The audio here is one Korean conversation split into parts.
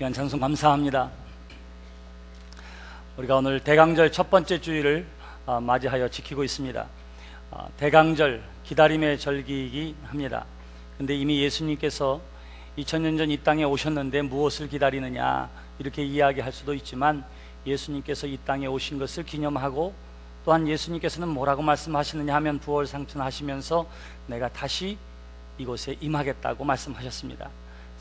귀한 찬송 감사합니다. 우리가 오늘 대강절 첫 번째 주일을 맞이하여 지키고 있습니다. 대강절, 기다림의 절기이기 합니다. 근데 이미 예수님께서 2000년 전 이 땅에 오셨는데 무엇을 기다리느냐 이렇게 이야기할 수도 있지만, 예수님께서 이 땅에 오신 것을 기념하고 또한 예수님께서는 뭐라고 말씀하시느냐 하면 부활상천하시면서 내가 다시 이곳에 임하겠다고 말씀하셨습니다.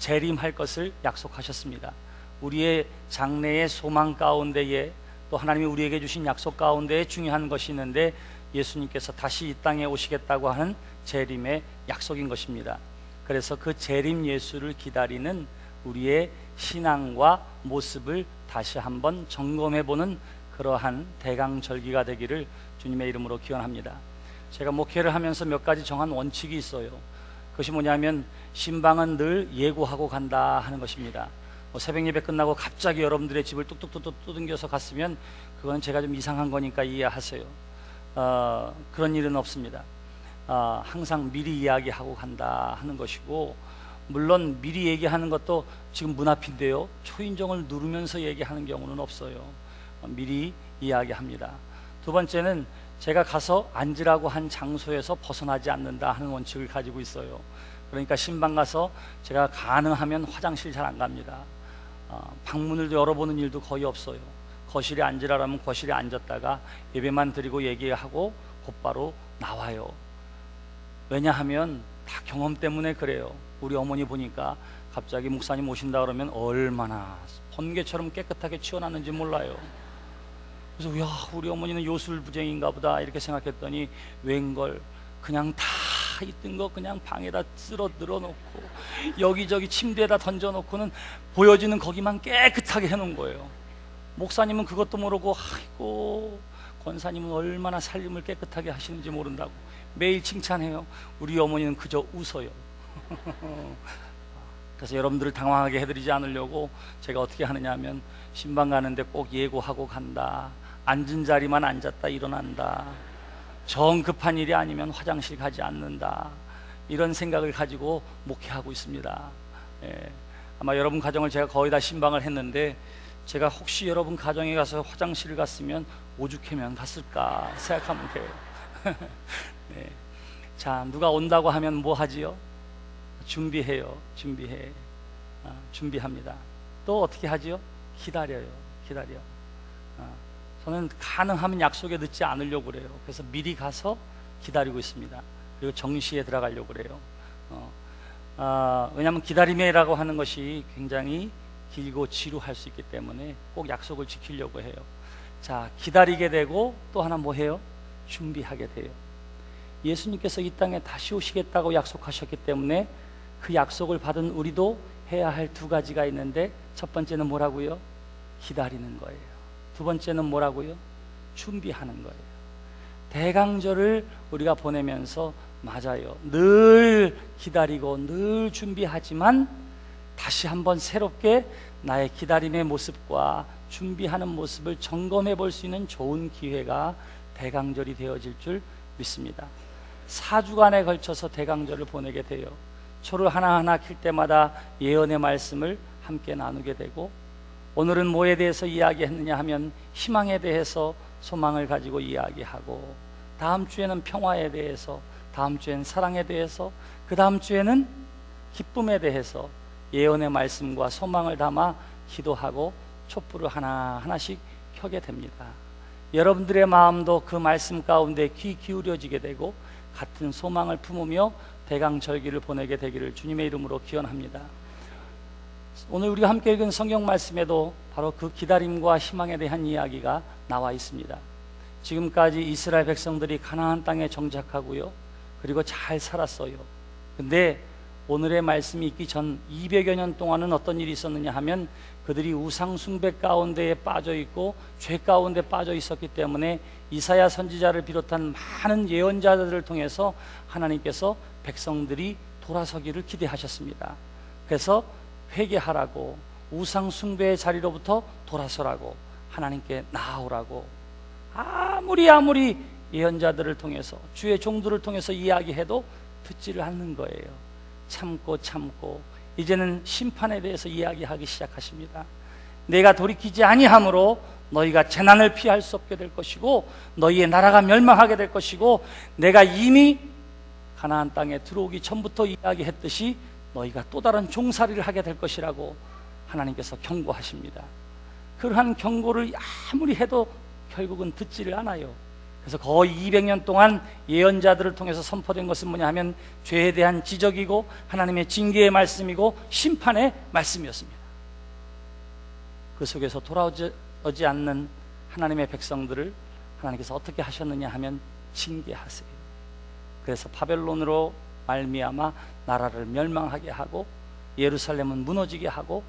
재림할 것을 약속하셨습니다. 우리의 장래의 소망 가운데에 또 하나님이 우리에게 주신 약속 가운데에 중요한 것이 있는데, 예수님께서 다시 이 땅에 오시겠다고 하는 재림의 약속인 것입니다. 그래서 그 재림 예수를 기다리는 우리의 신앙과 모습을 다시 한번 점검해보는 그러한 대강절기가 되기를 주님의 이름으로 기원합니다. 제가 목회를 하면서 몇 가지 정한 원칙이 있어요. 그것이 뭐냐면, 신방은 늘 예고하고 간다 하는 것입니다. 새벽 예배 끝나고 갑자기 여러분들의 집을 뚝뚝뚝뚝 두들겨서 갔으면 그건 제가 좀 이상한 거니까 이해하세요. 그런 일은 없습니다. 항상 미리 이야기하고 간다 하는 것이고, 물론 미리 얘기하는 것도 지금 문 앞인데요, 초인종을 누르면서 얘기하는 경우는 없어요. 미리 이야기합니다. 두 번째는 제가 가서 앉으라고 한 장소에서 벗어나지 않는다 하는 원칙을 가지고 있어요. 그러니까 신방 가서 제가 가능하면 화장실 잘 안 갑니다. 방문을 열어보는 일도 거의 없어요. 거실에 앉으라면 거실에 앉았다가 예배만 드리고 얘기하고 곧바로 나와요. 왜냐하면 다 경험 때문에 그래요. 우리 어머니 보니까 갑자기 목사님 오신다 그러면 얼마나 번개처럼 깨끗하게 치워놨는지 몰라요. 그래서 야, 우리 어머니는 요술부쟁인가 보다 이렇게 생각했더니 웬걸 그냥 다 있던 거 그냥 방에다 쓸어 늘어놓고 여기저기 침대에다 던져놓고는 보여지는 거기만 깨끗하게 해놓은 거예요. 목사님은 그것도 모르고 아이고 권사님은 얼마나 살림을 깨끗하게 하시는지 모른다고 매일 칭찬해요. 우리 어머니는 그저 웃어요. 그래서 여러분들을 당황하게 해드리지 않으려고 제가 어떻게 하느냐 하면, 신방 가는데 꼭 예고하고 간다, 앉은 자리만 앉았다 일어난다, 정 급한 일이 아니면 화장실 가지 않는다, 이런 생각을 가지고 목회하고 있습니다. 아마 여러분 가정을 제가 거의 다 신방을 했는데, 제가 혹시 여러분 가정에 가서 화장실을 갔으면 오죽하면 갔을까 생각하면 돼요. 네. 자, 누가 온다고 하면 뭐 하지요? 준비해요. 준비합니다. 또 어떻게 하지요? 기다려. 저는 가능하면 약속에 늦지 않으려고 그래요. 그래서 미리 가서 기다리고 있습니다. 그리고 정시에 들어가려고 그래요. 왜냐하면 기다림이라고 하는 것이 굉장히 길고 지루할 수 있기 때문에 꼭 약속을 지키려고 해요. 자, 기다리게 되고 또 하나 뭐 해요? 준비하게 돼요. 예수님께서 이 땅에 다시 오시겠다고 약속하셨기 때문에 그 약속을 받은 우리도 해야 할 두 가지가 있는데, 첫 번째는 뭐라고요? 기다리는 거예요. 두 번째는 뭐라고요? 준비하는 거예요. 대강절을 우리가 보내면서 맞아요, 늘 기다리고 늘 준비하지만 다시 한번 새롭게 나의 기다림의 모습과 준비하는 모습을 점검해 볼 수 있는 좋은 기회가 대강절이 되어질 줄 믿습니다. 4주간에 걸쳐서 대강절을 보내게 돼요. 초를 하나하나 킬 때마다 예언의 말씀을 함께 나누게 되고, 오늘은 뭐에 대해서 이야기했느냐 하면 희망에 대해서 소망을 가지고 이야기하고, 다음 주에는 평화에 대해서, 다음 주에는 사랑에 대해서, 그 다음 주에는 기쁨에 대해서 예언의 말씀과 소망을 담아 기도하고 촛불을 하나하나씩 켜게 됩니다. 여러분들의 마음도 그 말씀 가운데 귀 기울여지게 되고 같은 소망을 품으며 대강절기를 보내게 되기를 주님의 이름으로 기원합니다. 오늘 우리가 함께 읽은 성경 말씀에도 바로 그 기다림과 희망에 대한 이야기가 나와 있습니다. 지금까지 이스라엘 백성들이 가나안 땅에 정착하고요, 그리고 잘 살았어요. 근데 오늘의 말씀이 있기 전 200여 년 동안은 어떤 일이 있었느냐 하면, 그들이 우상 숭배 가운데에 빠져 있고 죄 가운데 빠져 있었기 때문에 이사야 선지자를 비롯한 많은 예언자들을 통해서 하나님께서 백성들이 돌아서기를 기대하셨습니다. 그래서 회개하라고, 우상 숭배의 자리로부터 돌아서라고, 하나님께 나아오라고 아무리 예언자들을 통해서, 주의 종들을 통해서 이야기해도 듣지를 않는 거예요. 참고 이제는 심판에 대해서 이야기하기 시작하십니다. 내가 돌이키지 아니함으로 너희가 재난을 피할 수 없게 될 것이고 너희의 나라가 멸망하게 될 것이고 내가 이미 가나안 땅에 들어오기 전부터 이야기했듯이 너희가 또 다른 종살이를 하게 될 것이라고 하나님께서 경고하십니다. 그러한 경고를 아무리 해도 결국은 듣지를 않아요. 그래서 거의 200년 동안 예언자들을 통해서 선포된 것은 뭐냐 하면 죄에 대한 지적이고 하나님의 징계의 말씀이고 심판의 말씀이었습니다. 그 속에서 돌아오지 않는 하나님의 백성들을 하나님께서 어떻게 하셨느냐 하면 징계하세요. 그래서 바벨론으로 말미암아 나라를 멸망하게 하고 예루살렘은 무너지게 하고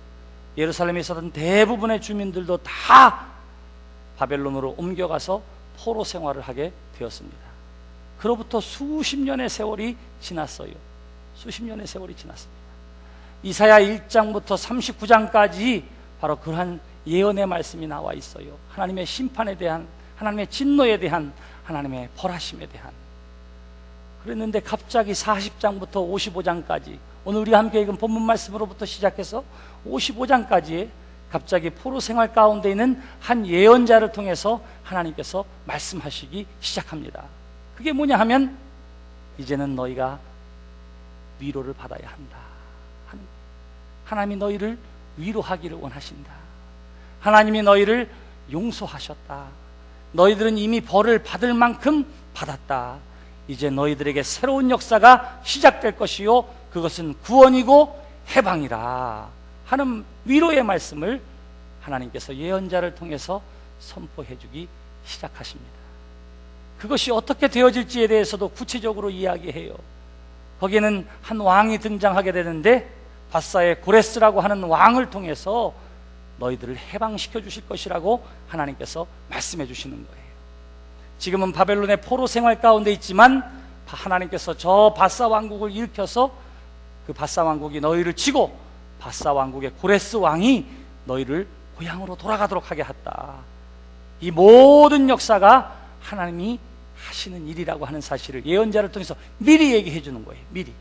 예루살렘에 있었던 대부분의 주민들도 다 바벨론으로 옮겨가서 포로 생활을 하게 되었습니다. 그로부터 수십 년의 세월이 지났어요. 수십 년의 세월이 지났습니다. 이사야 1장부터 39장까지 바로 그러한 예언의 말씀이 나와 있어요. 하나님의 심판에 대한, 하나님의 진노에 대한, 하나님의 벌하심에 대한. 그랬는데 갑자기 40장부터 55장까지, 오늘 우리 함께 읽은 본문 말씀으로부터 시작해서 55장까지 갑자기 포로 생활 가운데 있는 한 예언자를 통해서 하나님께서 말씀하시기 시작합니다. 그게 뭐냐 하면 이제는 너희가 위로를 받아야 한다. 하나님이 너희를 위로하기를 원하신다. 하나님이 너희를 용서하셨다. 너희들은 이미 벌을 받을 만큼 받았다. 이제 너희들에게 새로운 역사가 시작될 것이요 그것은 구원이고 해방이라 하는 위로의 말씀을 하나님께서 예언자를 통해서 선포해 주기 시작하십니다. 그것이 어떻게 되어질지에 대해서도 구체적으로 이야기해요. 거기에는 한 왕이 등장하게 되는데 바사의 고레스라고 하는 왕을 통해서 너희들을 해방시켜 주실 것이라고 하나님께서 말씀해 주시는 거예요. 지금은 바벨론의 포로 생활 가운데 있지만 하나님께서 저 바사 왕국을 일으켜서 그 바사 왕국이 너희를 치고 바사 왕국의 고레스 왕이 너희를 고향으로 돌아가도록 하게 했다. 이 모든 역사가 하나님이 하시는 일이라고 하는 사실을 예언자를 통해서 미리 얘기해 주는 거예요. 미리.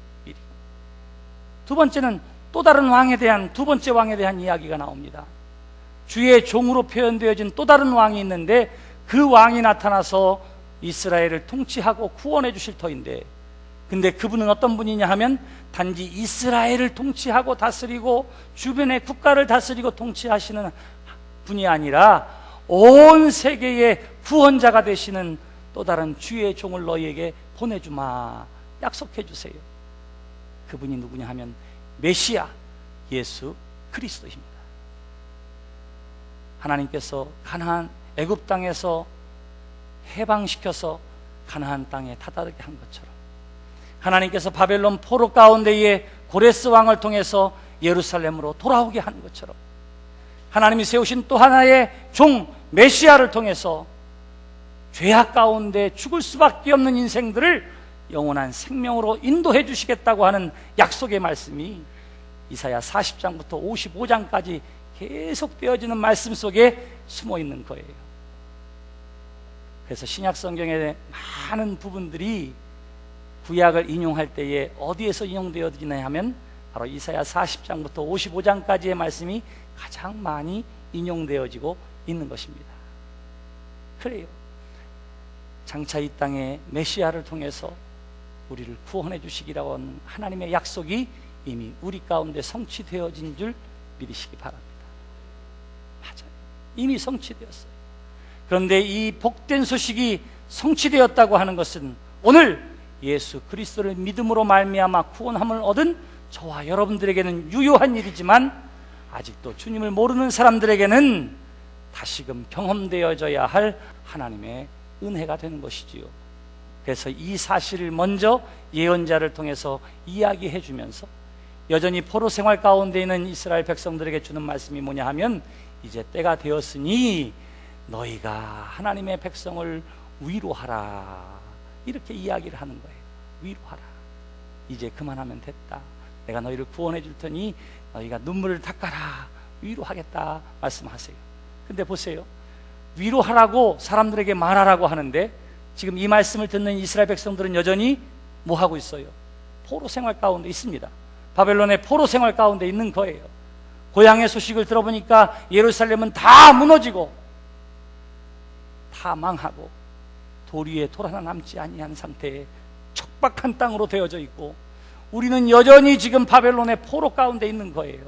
두 번째는 또 다른 왕에 대한, 두 번째 왕에 대한 이야기가 나옵니다. 주의 종으로 표현되어진 또 다른 왕이 있는데 그 왕이 나타나서 이스라엘을 통치하고 구원해 주실 터인데, 근데 그분은 어떤 분이냐 하면 단지 이스라엘을 통치하고 다스리고 주변의 국가를 다스리고 통치하시는 분이 아니라 온 세계의 구원자가 되시는 또 다른 주의 종을 너희에게 보내주마, 약속해 주세요. 그분이 누구냐 하면 메시아 예수 그리스도입니다. 하나님께서 가나안 애굽 땅에서 해방시켜서 가나안 땅에 다다르게 한 것처럼 하나님께서 바벨론 포로 가운데에 고레스 왕을 통해서 예루살렘으로 돌아오게 한 것처럼 하나님이 세우신 또 하나의 종 메시아를 통해서 죄악 가운데 죽을 수밖에 없는 인생들을 영원한 생명으로 인도해 주시겠다고 하는 약속의 말씀이 이사야 40장부터 55장까지 계속 되어지는 말씀 속에 숨어 있는 거예요. 그래서 신약 성경의 많은 부분들이 구약을 인용할 때에 어디에서 인용되어지냐 하면 바로 이사야 40장부터 55장까지의 말씀이 가장 많이 인용되어지고 있는 것입니다. 그래요. 장차 이 땅에 메시아를 통해서 우리를 구원해 주시기라고 하는 하나님의 약속이 이미 우리 가운데 성취되어진 줄 믿으시기 바랍니다. 맞아요. 이미 성취되었어요. 그런데 이 복된 소식이 성취되었다고 하는 것은 오늘 예수 그리스도를 믿음으로 말미암아 구원함을 얻은 저와 여러분들에게는 유효한 일이지만 아직도 주님을 모르는 사람들에게는 다시금 경험되어져야 할 하나님의 은혜가 되는 것이지요. 그래서 이 사실을 먼저 예언자를 통해서 이야기해 주면서 여전히 포로 생활 가운데 있는 이스라엘 백성들에게 주는 말씀이 뭐냐 하면 이제 때가 되었으니 너희가 하나님의 백성을 위로하라, 이렇게 이야기를 하는 거예요. 위로하라. 이제 그만하면 됐다. 내가 너희를 구원해 줄 테니 너희가 눈물을 닦아라. 위로하겠다 말씀하세요. 근데 보세요. 위로하라고 사람들에게 말하라고 하는데 지금 이 말씀을 듣는 이스라엘 백성들은 여전히 뭐 하고 있어요? 포로 생활 가운데 있습니다. 바벨론의 포로 생활 가운데 있는 거예요. 고향의 소식을 들어보니까 예루살렘은 다 무너지고 다 망하고 돌 위에 돌 하나 남지 아니한 상태에 척박한 땅으로 되어져 있고, 우리는 여전히 지금 바벨론의 포로 가운데 있는 거예요.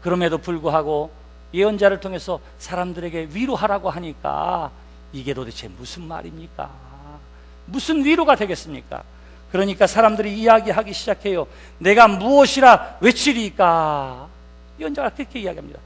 그럼에도 불구하고 예언자를 통해서 사람들에게 위로하라고 하니까 이게 도대체 무슨 말입니까? 무슨 위로가 되겠습니까? 그러니까 사람들이 이야기하기 시작해요. 내가 무엇이라 외치리까? 예언자가 그렇게 이야기합니다.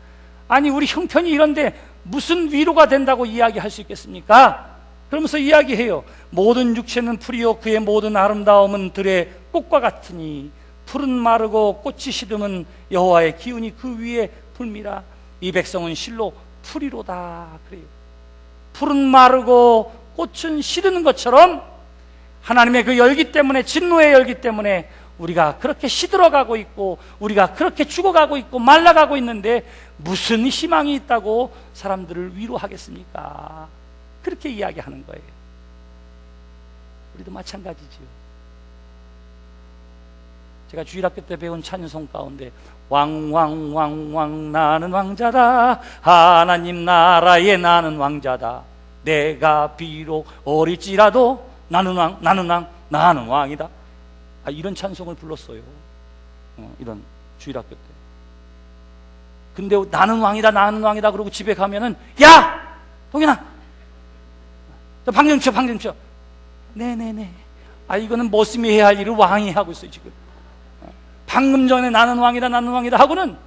아니, 우리 형편이 이런데 무슨 위로가 된다고 이야기할 수 있겠습니까? 그러면서 이야기해요. 모든 육체는 풀이요 그의 모든 아름다움은 들의 꽃과 같으니 풀은 마르고 꽃이 시듬은 여호와의 기운이 그 위에 불미라. 이 백성은 실로 풀이로다. 그래요. 풀은 마르고 꽃은 시드는 것처럼 하나님의 그 열기 때문에, 진노의 열기 때문에 우리가 그렇게 시들어가고 있고, 우리가 그렇게 죽어가고 있고 말라가고 있는데 무슨 희망이 있다고 사람들을 위로하겠습니까? 그렇게 이야기하는 거예요. 우리도 마찬가지지요. 제가 주일학교 때 배운 찬송 가운데 왕왕왕왕 나는 왕자다, 하나님 나라에 나는 왕자다, 내가 비록 어릴지라도 나는 왕이다. 이런 찬송을 불렀어요. 이런 주일학교 때. 근데 나는 왕이다 그러고 집에 가면은, 야! 동현아! 너 방금 쳐. 네네네. 이거는 머슴이 해야 할 일을 왕이 하고 있어요, 지금. 방금 전에 나는 왕이다 하고는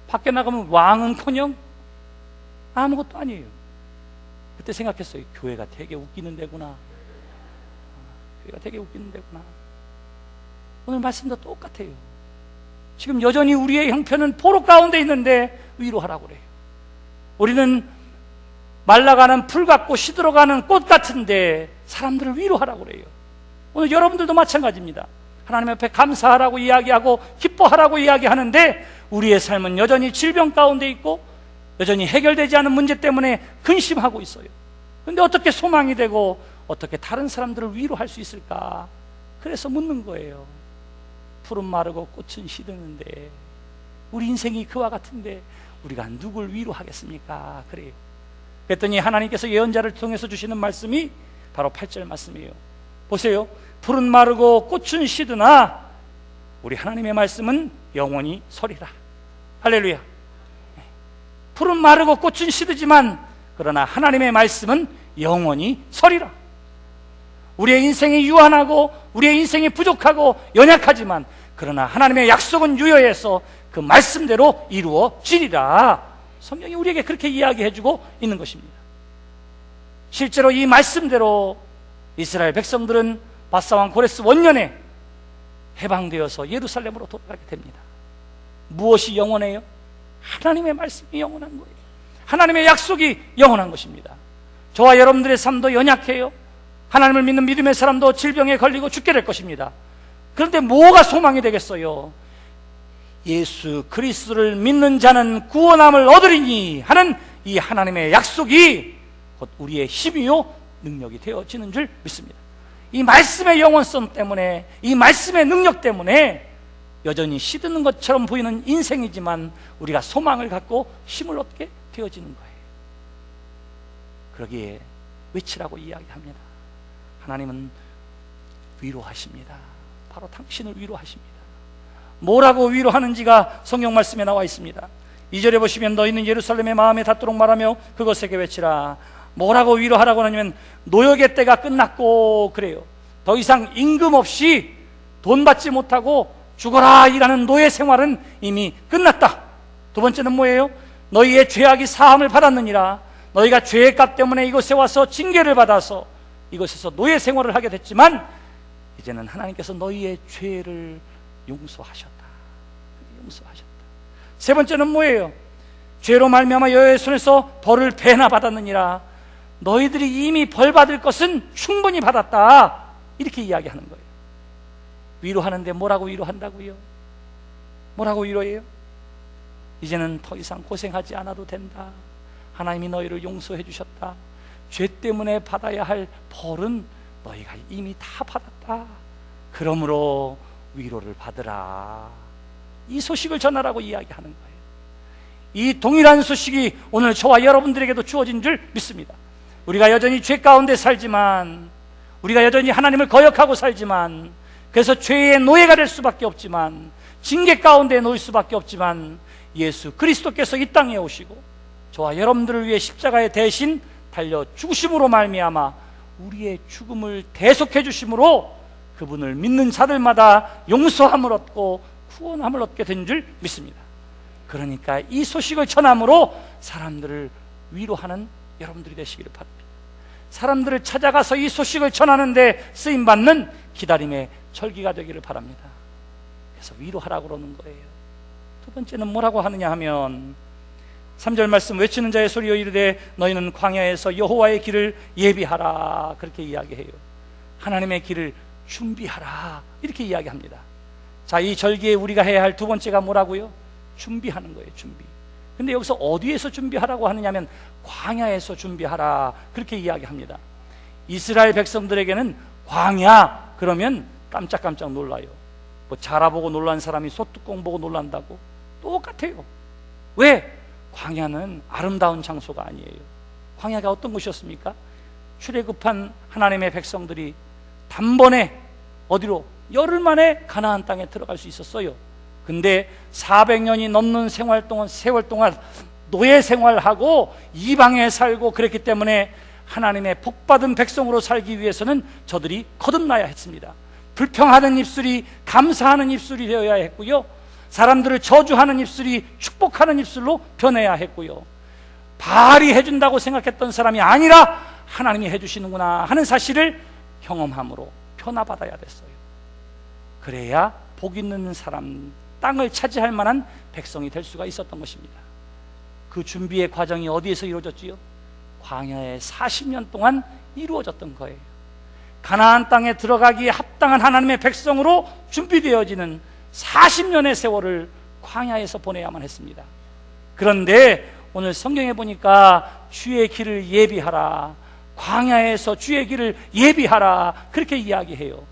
밖에 나가면 왕은커녕 아무것도 아니에요. 그때 생각했어요. 교회가 되게 웃기는 데구나. 오늘 말씀도 똑같아요. 지금 여전히 우리의 형편은 포로 가운데 있는데 위로하라고 그래요. 우리는 말라가는 풀 같고 시들어가는 꽃 같은데 사람들을 위로하라고 그래요. 오늘 여러분들도 마찬가지입니다. 하나님 앞에 감사하라고 이야기하고 기뻐하라고 이야기하는데 우리의 삶은 여전히 질병 가운데 있고 여전히 해결되지 않은 문제 때문에 근심하고 있어요. 그런데 어떻게 소망이 되고 어떻게 다른 사람들을 위로할 수 있을까? 그래서 묻는 거예요. 풀은 마르고 꽃은 시드는데 우리 인생이 그와 같은데 우리가 누굴 위로하겠습니까? 그래요. 그랬더니 하나님께서 예언자를 통해서 주시는 말씀이 바로 8절 말씀이에요. 보세요. 풀은 마르고 꽃은 시드나 우리 하나님의 말씀은 영원히 서리라. 할렐루야. 풀은 마르고 꽃은 시드지만 그러나 하나님의 말씀은 영원히 서리라. 우리의 인생이 유한하고 우리의 인생이 부족하고 연약하지만 그러나 하나님의 약속은 유효해서 그 말씀대로 이루어지리라. 성경이 우리에게 그렇게 이야기해주고 있는 것입니다. 실제로 이 말씀대로 이스라엘 백성들은 바사왕 고레스 원년에 해방되어서 예루살렘으로 돌아가게 됩니다. 무엇이 영원해요? 하나님의 말씀이 영원한 거예요. 하나님의 약속이 영원한 것입니다. 저와 여러분들의 삶도 연약해요. 하나님을 믿는 믿음의 사람도 질병에 걸리고 죽게 될 것입니다. 그런데 뭐가 소망이 되겠어요? 예수 그리스도를 믿는 자는 구원함을 얻으리니 하는 이 하나님의 약속이 곧 우리의 힘이요 능력이 되어지는 줄 믿습니다. 이 말씀의 영원성 때문에, 이 말씀의 능력 때문에 여전히 시드는 것처럼 보이는 인생이지만 우리가 소망을 갖고 힘을 얻게 되어지는 거예요. 그러기에 외치라고 이야기합니다. 하나님은 위로하십니다. 바로 당신을 위로하십니다. 뭐라고 위로하는지가 성경 말씀에 나와 있습니다. 2절에 보시면 너희는 예루살렘의 마음에 닿도록 말하며 그것에게 외치라. 뭐라고 위로하라고 하냐면 노역의 때가 끝났고 그래요. 더 이상 임금 없이 돈 받지 못하고 죽어라 일하는 노예 생활은 이미 끝났다. 두 번째는 뭐예요? 너희의 죄악이 사함을 받았느니라. 너희가 죄의 값 때문에 이곳에 와서 징계를 받아서 이곳에서 노예 생활을 하게 됐지만 이제는 하나님께서 너희의 죄를 용서하셨다. 세 번째는 뭐예요? 죄로 말미암아 여호와의 손에서 벌을 배나 받았느니라. 너희들이 이미 벌 받을 것은 충분히 받았다. 이렇게 이야기하는 거예요. 위로하는데 뭐라고 위로한다고요? 뭐라고 위로해요? 이제는 더 이상 고생하지 않아도 된다. 하나님이 너희를 용서해 주셨다. 죄 때문에 받아야 할 벌은 너희가 이미 다 받았다. 그러므로 위로를 받으라. 이 소식을 전하라고 이야기하는 거예요. 이 동일한 소식이 오늘 저와 여러분들에게도 주어진 줄 믿습니다. 우리가 여전히 죄 가운데 살지만, 우리가 여전히 하나님을 거역하고 살지만, 그래서 죄의 노예가 될 수밖에 없지만, 징계 가운데 놓일 수밖에 없지만, 예수 그리스도께서 이 땅에 오시고 저와 여러분들을 위해 십자가에 대신 달려 죽으심으로 말미암아 우리의 죽음을 대속해 주심으로 그분을 믿는 자들마다 용서함을 얻고 구원함을 얻게 된 줄 믿습니다. 그러니까 이 소식을 전함으로 사람들을 위로하는 여러분들이 되시기를 바랍니다. 사람들을 찾아가서 이 소식을 전하는데 쓰임받는 기다림의 절기가 되기를 바랍니다. 그래서 위로하라고 그러는 거예요. 두 번째는 뭐라고 하느냐 하면 3절 말씀, 외치는 자의 소리여 이르되 너희는 광야에서 여호와의 길을 예비하라, 그렇게 이야기해요. 하나님의 길을 준비하라, 이렇게 이야기합니다. 자, 이 절기에 우리가 해야 할 두 번째가 뭐라고요? 준비하는 거예요. 준비. 근데 여기서 어디에서 준비하라고 하느냐면 광야에서 준비하라, 그렇게 이야기합니다. 이스라엘 백성들에게는 광야 그러면 깜짝깜짝 놀라요. 뭐 자라보고 놀란 사람이 소뚜껑 보고 놀란다고 똑같아요. 왜? 광야는 아름다운 장소가 아니에요. 광야가 어떤 곳이었습니까? 출애굽한 하나님의 백성들이 단번에 어디로? 열흘 만에 가나안 땅에 들어갈 수 있었어요. 근데 400년이 넘는 세월 동안 노예 생활하고 이방에 살고 그랬기 때문에 하나님의 복받은 백성으로 살기 위해서는 저들이 거듭나야 했습니다. 불평하는 입술이 감사하는 입술이 되어야 했고요, 사람들을 저주하는 입술이 축복하는 입술로 변해야 했고요, 바알이 해준다고 생각했던 사람이 아니라 하나님이 해주시는구나 하는 사실을 경험함으로 변화받아야 됐어요. 그래야 복 있는 사람, 땅을 차지할 만한 백성이 될 수가 있었던 것입니다. 그 준비의 과정이 어디에서 이루어졌지요? 광야에 40년 동안 이루어졌던 거예요. 가나안 땅에 들어가기에 합당한 하나님의 백성으로 준비되어지는 40년의 세월을 광야에서 보내야만 했습니다. 그런데 오늘 성경에 보니까 주의 길을 예비하라, 광야에서 주의 길을 예비하라, 그렇게 이야기해요.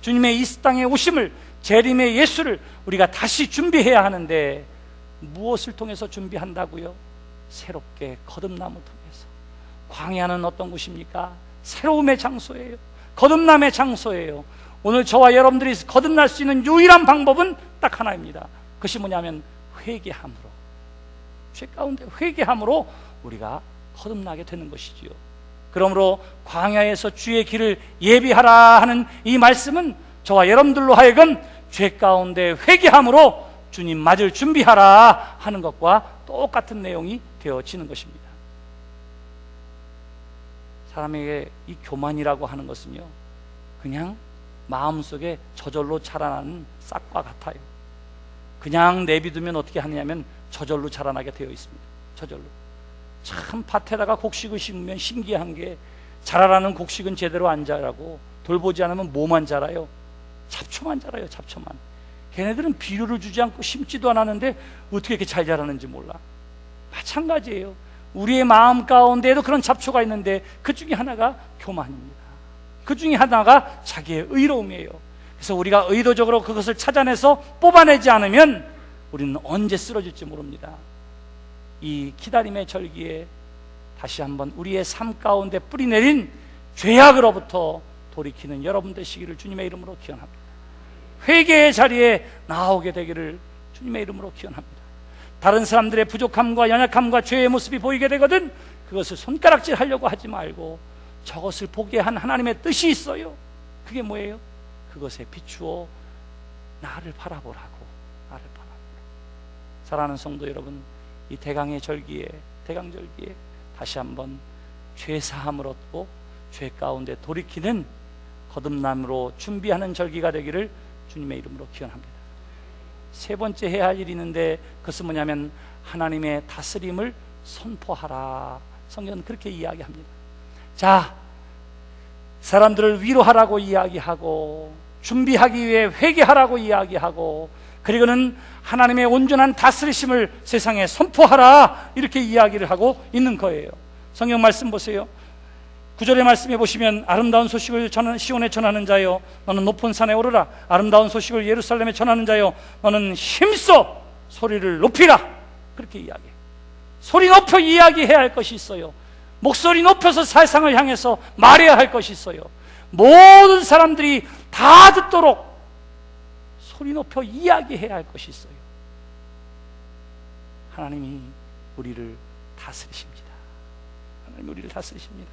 주님의 이 땅에 오심을, 재림의 예수를 우리가 다시 준비해야 하는데 무엇을 통해서 준비한다고요? 새롭게 거듭남을 통해서. 광야는 어떤 곳입니까? 새로움의 장소예요. 거듭남의 장소예요. 오늘 저와 여러분들이 거듭날 수 있는 유일한 방법은 딱 하나입니다. 그것이 뭐냐면 회개함으로, 죄 가운데 회개함으로 우리가 거듭나게 되는 것이지요. 그러므로 광야에서 주의 길을 예비하라 하는 이 말씀은 저와 여러분들로 하여금 죄 가운데 회개함으로 주님 맞을 준비하라 하는 것과 똑같은 내용이 되어지는 것입니다. 사람에게 이 교만이라고 하는 것은요, 그냥 마음속에 저절로 자라나는 싹과 같아요. 그냥 내비두면 어떻게 하느냐면 저절로 자라나게 되어 있습니다. 저절로. 참 밭에다가 곡식을 심으면 신기한 게 자라라는 곡식은 제대로 안 자라고 돌보지 않으면 뭐만 자라요? 잡초만 자라요. 잡초만. 걔네들은 비료를 주지 않고 심지도 않았는데 어떻게 이렇게 잘 자라는지 몰라. 마찬가지예요. 우리의 마음 가운데에도 그런 잡초가 있는데 그 중에 하나가 교만입니다. 그 중에 하나가 자기의 의로움이에요. 그래서 우리가 의도적으로 그것을 찾아내서 뽑아내지 않으면 우리는 언제 쓰러질지 모릅니다. 이 기다림의 절기에 다시 한번 우리의 삶 가운데 뿌리내린 죄악으로부터 돌이키는 여러분 되시기를 주님의 이름으로 기원합니다. 회개의 자리에 나오게 되기를 주님의 이름으로 기원합니다. 다른 사람들의 부족함과 연약함과 죄의 모습이 보이게 되거든 그것을 손가락질 하려고 하지 말고 저것을 보게 한 하나님의 뜻이 있어요. 그게 뭐예요? 그것에 비추어 나를 바라보라고. 나를 바라보라고. 사랑하는 성도 여러분, 이 대강의 절기에, 대강절기에 다시 한번 죄사함을 얻고 죄 가운데 돌이키는 거듭남으로 준비하는 절기가 되기를 주님의 이름으로 기원합니다. 세 번째 해야 할 일이 있는데 그것은 뭐냐면 하나님의 다스림을 선포하라. 성경은 그렇게 이야기합니다. 자, 사람들을 위로하라고 이야기하고 준비하기 위해 회개하라고 이야기하고 그리고는 하나님의 온전한 다스리심을 세상에 선포하라, 이렇게 이야기를 하고 있는 거예요. 성경 말씀 보세요. 9절의 말씀에 보시면 아름다운 소식을 시온에 전하는 자여 너는 높은 산에 오르라. 아름다운 소식을 예루살렘에 전하는 자여 너는 힘써 소리를 높이라. 그렇게 이야기해요. 소리 높여 이야기해야 할 것이 있어요. 목소리 높여서 세상을 향해서 말해야 할 것이 있어요. 모든 사람들이 다 듣도록 소리 높여 이야기해야 할 것이 있어요. 하나님이 우리를 다스리십니다. 하나님이 우리를 다스리십니다.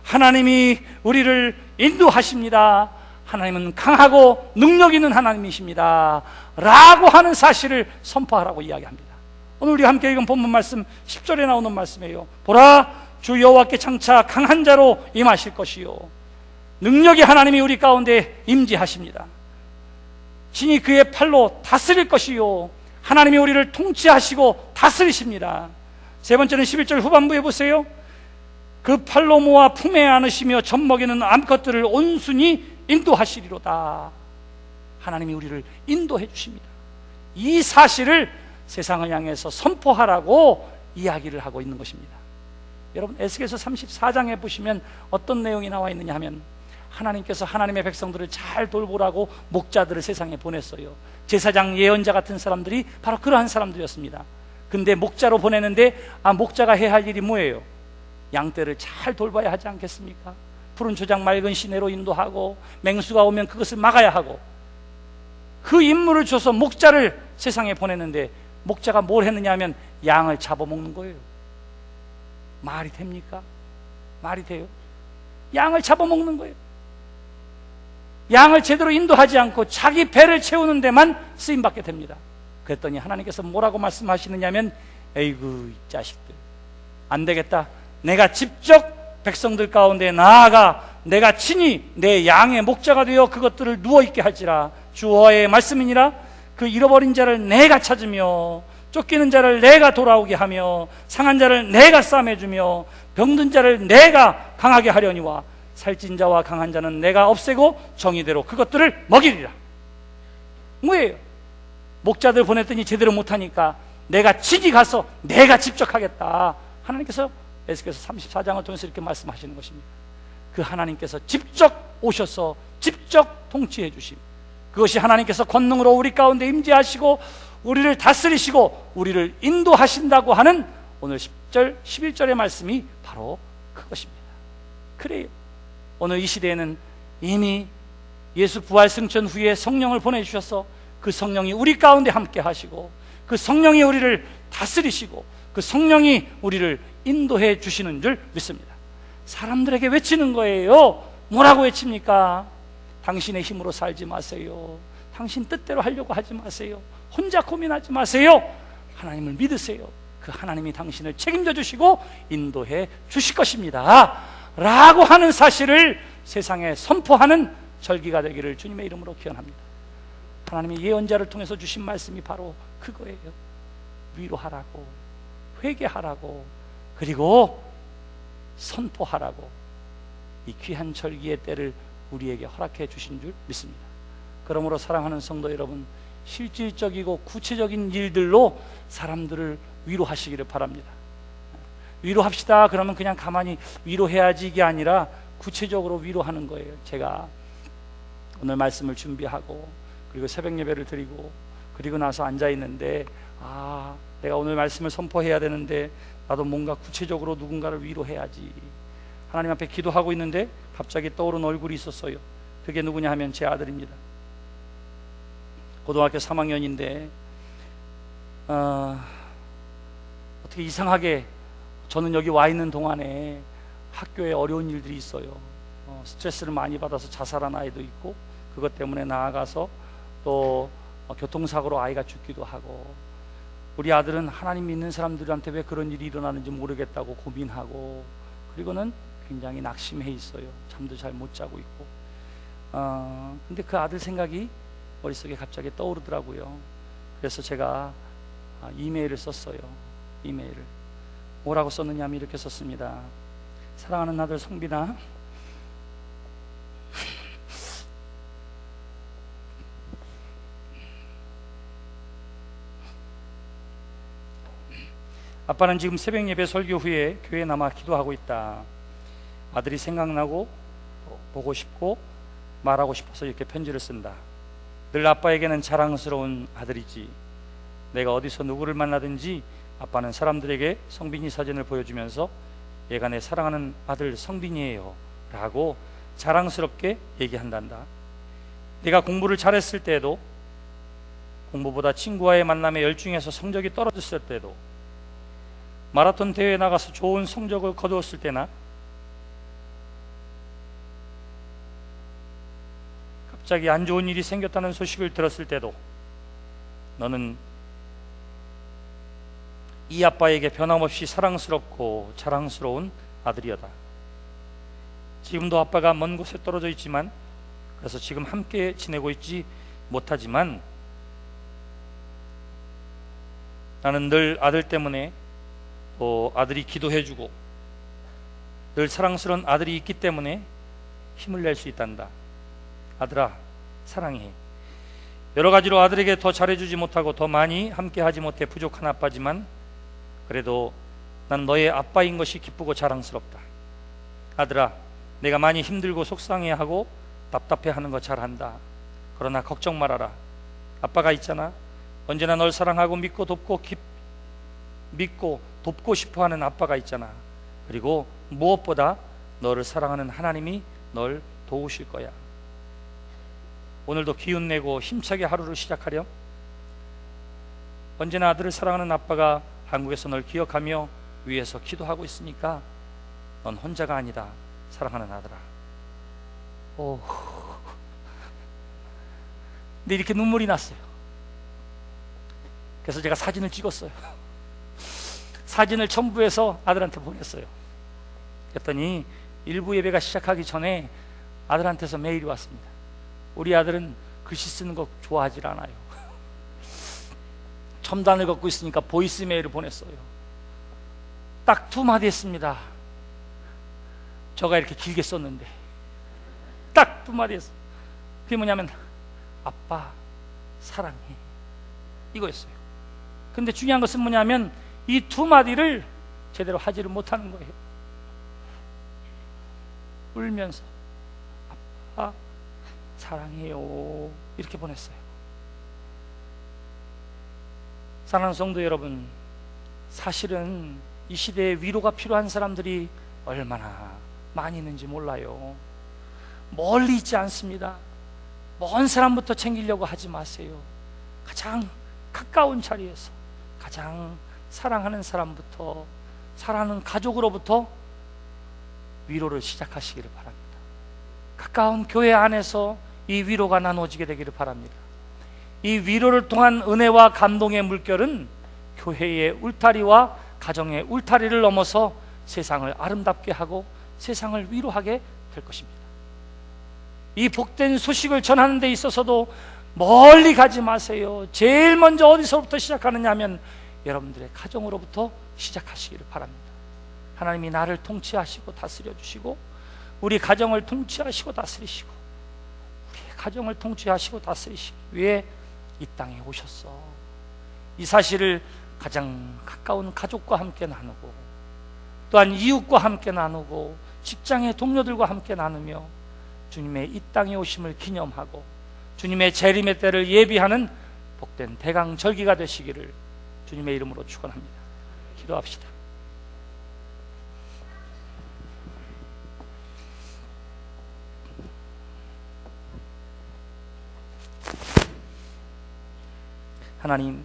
하나님이 우리를 인도하십니다. 하나님은 강하고 능력 있는 하나님이십니다 라고 하는 사실을 선포하라고 이야기합니다. 오늘 우리 함께 읽은 본문 말씀 10절에 나오는 말씀이에요. 보라, 주 여호와께 장차 강한 자로 임하실 것이요 능력의 하나님이 우리 가운데 임재하십니다. 진히 그의 팔로 다스릴 것이요 하나님이 우리를 통치하시고 다스리십니다. 세 번째는 11절 후반부에 보세요. 그 팔로 모아 품에 안으시며 젖먹이는 암컷들을 온순히 인도하시리로다. 하나님이 우리를 인도해 주십니다. 이 사실을 세상을 향해서 선포하라고 이야기를 하고 있는 것입니다. 여러분, 에스겔서 34장에 보시면 어떤 내용이 나와 있느냐 하면 하나님께서 하나님의 백성들을 잘 돌보라고 목자들을 세상에 보냈어요. 제사장, 예언자 같은 사람들이 바로 그러한 사람들이었습니다. 근데 목자로 보내는데 목자가 해야 할 일이 뭐예요? 양떼를 잘 돌봐야 하지 않겠습니까? 푸른 초장 맑은 시내로 인도하고 맹수가 오면 그것을 막아야 하고, 그 임무를 줘서 목자를 세상에 보냈는데 목자가 뭘 했느냐 하면 양을 잡아먹는 거예요. 말이 됩니까? 말이 돼요? 양을 잡아먹는 거예요. 양을 제대로 인도하지 않고 자기 배를 채우는 데만 쓰임받게 됩니다. 그랬더니 하나님께서 뭐라고 말씀하시느냐 하면 에이구 이 자식들, 안 되겠다. 내가 직접 백성들 가운데 나아가 내가 친히 내 양의 목자가 되어 그것들을 누워있게 할지라. 주 여호와의 말씀이니라. 그 잃어버린 자를 내가 찾으며 쫓기는 자를 내가 돌아오게 하며 상한 자를 내가 싸매주며 병든 자를 내가 강하게 하려니와 살찐 자와 강한 자는 내가 없애고 정의대로 그것들을 먹이리라. 뭐예요? 목자들 보냈더니 제대로 못하니까 내가 친히 가서 내가 직접 하겠다. 하나님께서 에스겔서 34장을 통해서 이렇게 말씀하시는 것입니다. 그 하나님께서 직접 오셔서 직접 통치해 주심, 그것이 하나님께서 권능으로 우리 가운데 임재하시고 우리를 다스리시고 우리를 인도하신다고 하는 오늘 10절, 11절의 말씀이 바로 그것입니다. 그래요. 오늘 이 시대에는 이미 예수 부활 승천 후에 성령을 보내주셔서 그 성령이 우리 가운데 함께 하시고 그 성령이 우리를 다스리시고 그 성령이 우리를 인도해 주시는 줄 믿습니다. 사람들에게 외치는 거예요. 뭐라고 외칩니까? 당신의 힘으로 살지 마세요. 당신 뜻대로 하려고 하지 마세요. 혼자 고민하지 마세요. 하나님을 믿으세요. 그 하나님이 당신을 책임져 주시고 인도해 주실 것입니다 라고 하는 사실을 세상에 선포하는 절기가 되기를 주님의 이름으로 기원합니다. 하나님이 예언자를 통해서 주신 말씀이 바로 그거예요. 위로하라고, 회개하라고, 그리고 선포하라고 이 귀한 절기의 때를 우리에게 허락해 주신 줄 믿습니다. 그러므로 사랑하는 성도 여러분, 실질적이고 구체적인 일들로 사람들을 위로하시기를 바랍니다. 위로합시다 그러면 그냥 가만히 위로해야지 이게 아니라 구체적으로 위로하는 거예요. 제가 오늘 말씀을 준비하고 그리고 새벽 예배를 드리고 그리고 나서 앉아 있는데 내가 오늘 말씀을 선포해야 되는데 나도 뭔가 구체적으로 누군가를 위로해야지. 하나님 앞에 기도하고 있는데 갑자기 떠오른 얼굴이 있었어요. 그게 누구냐 하면 제 아들입니다. 고등학교 3학년인데 어떻게 이상하게 저는 여기 와 있는 동안에 학교에 어려운 일들이 있어요. 스트레스를 많이 받아서 자살한 아이도 있고 그것 때문에 나아가서 또 교통사고로 아이가 죽기도 하고, 우리 아들은 하나님 믿는 사람들한테 왜 그런 일이 일어나는지 모르겠다고 고민하고, 그리고는 굉장히 낙심해 있어요. 잠도 잘 못 자고 있고. 근데 그 아들 생각이 머릿속에 갑자기 떠오르더라고요. 그래서 제가 이메일을 썼어요. 이메일을 뭐라고 썼느냐면 이렇게 썼습니다. 사랑하는 아들 성빈아, 아빠는 지금 새벽 예배 설교 후에 교회에 남아 기도하고 있다. 아들이 생각나고 보고 싶고 말하고 싶어서 이렇게 편지를 쓴다. 늘 아빠에게는 자랑스러운 아들이지. 내가 어디서 누구를 만나든지 아빠는 사람들에게 성빈이 사진을 보여주면서 얘가 내 사랑하는 아들 성빈이에요 라고 자랑스럽게 얘기한단다. 네가 공부를 잘했을 때에도, 공부보다 친구와의 만남에 열중해서 성적이 떨어졌을 때도, 마라톤 대회에 나가서 좋은 성적을 거두었을 때나, 갑자기 안 좋은 일이 생겼다는 소식을 들었을 때도 너는 이 아빠에게 변함없이 사랑스럽고 자랑스러운 아들이었다. 지금도 아빠가 먼 곳에 떨어져 있지만, 그래서 지금 함께 지내고 있지 못하지만, 나는 늘 아들 때문에 또 아들이 기도해주고 늘 사랑스러운 아들이 있기 때문에 힘을 낼 수 있단다. 아들아, 사랑해. 여러 가지로 아들에게 더 잘해주지 못하고 더 많이 함께하지 못해 부족한 아빠지만, 그래도 난 너의 아빠인 것이 기쁘고 자랑스럽다. 아들아, 내가 많이 힘들고 속상해하고 답답해하는 거 잘한다. 그러나 걱정 말아라. 아빠가 있잖아. 언제나 널 사랑하고 믿고 돕고 싶어하는 아빠가 있잖아. 그리고 무엇보다 너를 사랑하는 하나님이 널 도우실 거야. 오늘도 기운내고 힘차게 하루를 시작하렴. 언제나 아들을 사랑하는 아빠가 한국에서 널 기억하며 위에서 기도하고 있으니까 넌 혼자가 아니다. 사랑하는 아들아. 근데 이렇게 눈물이 났어요. 그래서 제가 사진을 찍었어요. 사진을 첨부해서 아들한테 보냈어요. 그랬더니 일부 예배가 시작하기 전에 아들한테서 메일이 왔습니다. 우리 아들은 글씨 쓰는 거 좋아하질 않아요. 첨단을 걷고 있으니까 보이스 메일을 보냈어요. 딱 2마디 했습니다. 저가 이렇게 길게 썼는데 딱 2마디 했어요. 그게 뭐냐면 아빠 사랑해, 이거였어요. 근데 중요한 것은 뭐냐면 이 2마디를 제대로 하지를 못하는 거예요. 울면서 아빠 사랑해요 이렇게 보냈어요. 사랑하는 성도 여러분, 사실은 이 시대에 위로가 필요한 사람들이 얼마나 많이 있는지 몰라요. 멀리 있지 않습니다. 먼 사람부터 챙기려고 하지 마세요. 가장 가까운 자리에서 가장 사랑하는 사람부터, 사랑하는 가족으로부터 위로를 시작하시기를 바랍니다. 가까운 교회 안에서 이 위로가 나눠지게 되기를 바랍니다. 이 위로를 통한 은혜와 감동의 물결은 교회의 울타리와 가정의 울타리를 넘어서 세상을 아름답게 하고 세상을 위로하게 될 것입니다. 이 복된 소식을 전하는 데 있어서도 멀리 가지 마세요. 제일 먼저 어디서부터 시작하느냐 하면 여러분들의 가정으로부터 시작하시기를 바랍니다. 하나님이 나를 통치하시고 다스려 주시고 우리 가정을 통치하시고 다스리시고 우리의 가정을 통치하시고 다스리시기 위해 이 땅에 오셨어. 이 사실을 가장 가까운 가족과 함께 나누고 또한 이웃과 함께 나누고 직장의 동료들과 함께 나누며 주님의 이 땅에 오심을 기념하고 주님의 재림의 때를 예비하는 복된 대강절기가 되시기를 주님의 이름으로 축원합니다. 기도합시다. 하나님,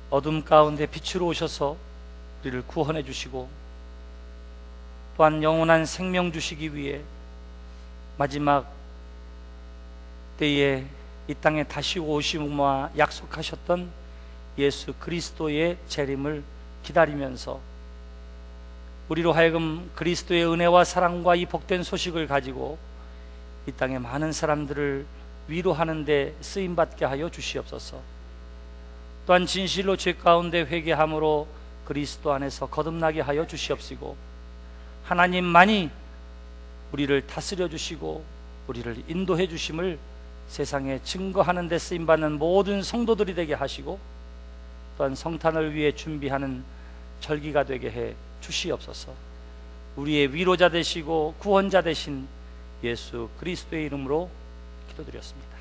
어둠 가운데 빛으로 오셔서 우리를 구원해 주시고 또한 영원한 생명 주시기 위해 마지막 때에 이 땅에 다시 오심과 약속하셨던 예수 그리스도의 재림을 기다리면서 우리로 하여금 그리스도의 은혜와 사랑과 이 복된 소식을 가지고 이 땅에 많은 사람들을 위로하는 데 쓰임받게 하여 주시옵소서. 또한 진실로 죄 가운데 회개함으로 그리스도 안에서 거듭나게 하여 주시옵시고 하나님만이 우리를 다스려 주시고 우리를 인도해 주심을 세상에 증거하는 데 쓰임받는 모든 성도들이 되게 하시고 또한 성탄을 위해 준비하는 절기가 되게 해 주시옵소서. 우리의 위로자 되시고 구원자 되신 예수 그리스도의 이름으로 기도드렸습니다.